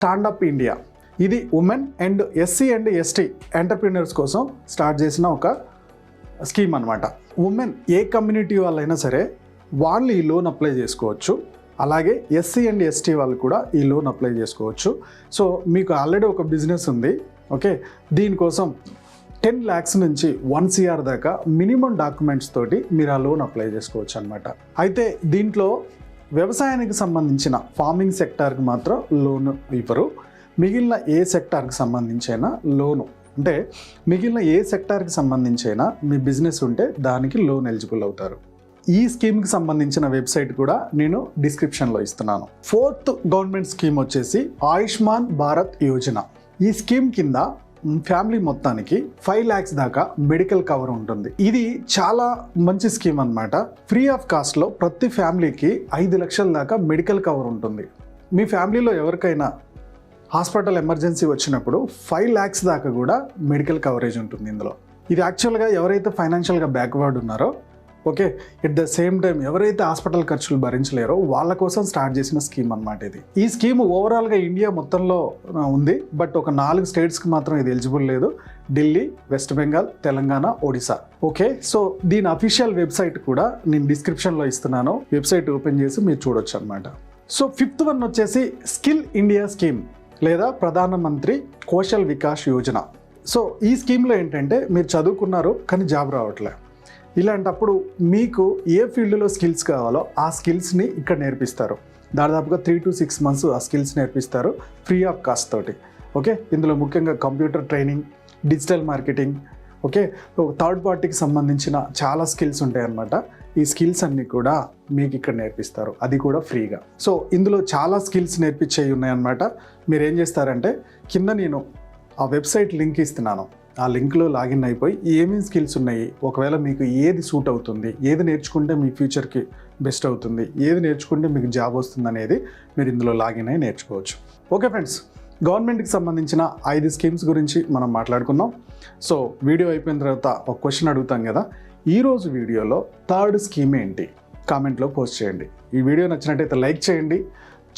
Stand up India. ఇది women and SC and ST entrepreneurs కోసం start చేసిన ఒక స్కీమ్ అనమాట. ఉమెన్ ఏ కమ్యూనిటీ వాళ్ళైనా సరే వాళ్ళు ఈ లోన్ అప్లై చేసుకోవచ్చు. అలాగే ఎస్సీ అండ్ ఎస్టీ వాళ్ళు కూడా ఈ లోన్ అప్లై చేసుకోవచ్చు. సో మీకు ఆల్రెడీ ఒక బిజినెస్ ఉంది, ఓకే, దీనికోసం 10 lakhs నుంచి 1 crore దాకా మినిమం డాక్యుమెంట్స్ తోటి మీరు ఆ లోన్ అప్లై చేసుకోవచ్చు అనమాట. అయితే దీంట్లో వ్యవసాయానికి సంబంధించిన ఫార్మింగ్ సెక్టార్కి మాత్రం లోన్ ఇవ్వరు. మిగిలిన ఏ సెక్టార్కి సంబంధించైనా లోను, అంటే మిగిలిన ఏ సెక్టార్కి సంబంధించైనా మీ బిజినెస్ ఉంటే దానికి లోన్ ఎలిజిబుల్ అవుతారు. ఈ స్కీమ్కి సంబంధించిన వెబ్సైట్ కూడా నేను డిస్క్రిప్షన్లో ఇస్తున్నాను. 4th గవర్నమెంట్ స్కీమ్ వచ్చేసి ఆయుష్మాన్ భారత్ యోజన. ఈ స్కీమ్ కింద ఫ్యామిలీ మొత్తానికి 5 lakhs దాకా మెడికల్ కవర్ ఉంటుంది. ఇది చాలా మంచి స్కీమ్ అన్నమాట. ఫ్రీ ఆఫ్ కాస్ట్లో ప్రతి ఫ్యామిలీకి 5 లక్షల దాకా మెడికల్ కవర్ ఉంటుంది. మీ ఫ్యామిలీలో ఎవరికైనా హాస్పిటల్ ఎమర్జెన్సీ వచ్చినప్పుడు 5 lakhs దాకా కూడా మెడికల్ కవరేజ్ ఉంటుంది ఇందులో. ఇది యాక్చువల్గా ఎవరైతే ఫైనాన్షియల్గా బ్యాక్వర్డ్ ఉన్నారో, okay, at the same time ఎవరైతే హాస్పిటల్ ఖర్చులు భరించలేరో వాళ్ళ కోసం స్టార్ట్ చేసిన స్కీమ్ అనమాట ఇది. ఈ స్కీమ్ ఓవరాల్గా ఇండియా మొత్తంలో ఉంది, బట్ ఒక 4 స్టేట్స్కి మాత్రం ఇది ఎలిజిబుల్ లేదు: Delhi, west Bengal, Telangana, Odisha. Okay, so దీని అఫీషియల్ వెబ్సైట్ కూడా నేను డిస్క్రిప్షన్లో ఇస్తున్నాను. వెబ్సైట్ ఓపెన్ చేసి మీరు చూడొచ్చు అనమాట. సో 5th వన్ వచ్చేసి స్కిల్ ఇండియా స్కీమ్ లేదా ప్రధానమంత్రి కౌశల్ వికాస్ యోజన. సో ఈ స్కీమ్లో ఏంటంటే మీరు చదువుకున్నారు కానీ జాబ్ రావట్లే. ఇలాంటప్పుడు మీకు ఏ ఫీల్డ్లో స్కిల్స్ కావాలో ఆ స్కిల్స్ని ఇక్కడ నేర్పిస్తారు. దాదాపుగా 3 to 6 months ఆ స్కిల్స్ నేర్పిస్తారు ఫ్రీ ఆఫ్ కాస్ట్ తోటి. ఓకే, ఇందులో ముఖ్యంగా computer training, digital marketing, okay, third పార్టీకి సంబంధించిన చాలా స్కిల్స్ ఉంటాయన్నమాట. ఈ స్కిల్స్ అన్నీ కూడా మీకు ఇక్కడ నేర్పిస్తారు, అది కూడా ఫ్రీగా. సో ఇందులో చాలా స్కిల్స్ నేర్పించేవి ఉన్నాయన్నమాట. మీరు ఏం చేస్తారంటే కింద నేను ఆ వెబ్సైట్ లింక్ ఇస్తున్నాను. ఆ లింక్లో లాగిన్ అయిపోయి ఏమేమి స్కిల్స్ ఉన్నాయి, ఒకవేళ మీకు ఏది సూట్ అవుతుంది, ఏది నేర్చుకుంటే మీ ఫ్యూచర్కి బెస్ట్ అవుతుంది, ఏది నేర్చుకుంటే మీకు జాబ్ వస్తుంది అనేది మీరు ఇందులో లాగిన్ అయి నేర్చుకోవచ్చు. ఓకే ఫ్రెండ్స్, గవర్నమెంట్కి సంబంధించిన 5 స్కీమ్స్ గురించి మనం మాట్లాడుకున్నాం. సో వీడియో అయిపోయిన తర్వాత ఒక క్వశ్చన్ అడుగుతాం కదా, ఈరోజు వీడియోలో 3rd స్కీమ్ ఏంటి కామెంట్లో పోస్ట్ చేయండి. ఈ వీడియో నచ్చినట్టయితే లైక్ చేయండి.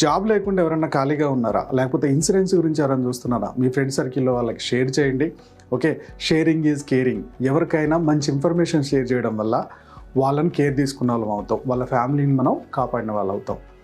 జాబ్ లేకుండా ఎవరన్నా ఖాళీగా ఉన్నారా, లేకపోతే ఇన్సూరెన్స్ గురించి ఎవరైనా చూస్తున్నారా, మీ ఫ్రెండ్ సర్కిల్లో వాళ్ళకి షేర్ చేయండి. Okay, sharing is caring. ఎవరికైనా మంచి ఇన్ఫర్మేషన్ షేర్ చేయడం వల్ల వాళ్ళని కేర్ తీసుకున్న వాళ్ళం అవుతాం, వాళ్ళ ఫ్యామిలీని మనం కాపాడిన వాళ్ళు అవుతాం.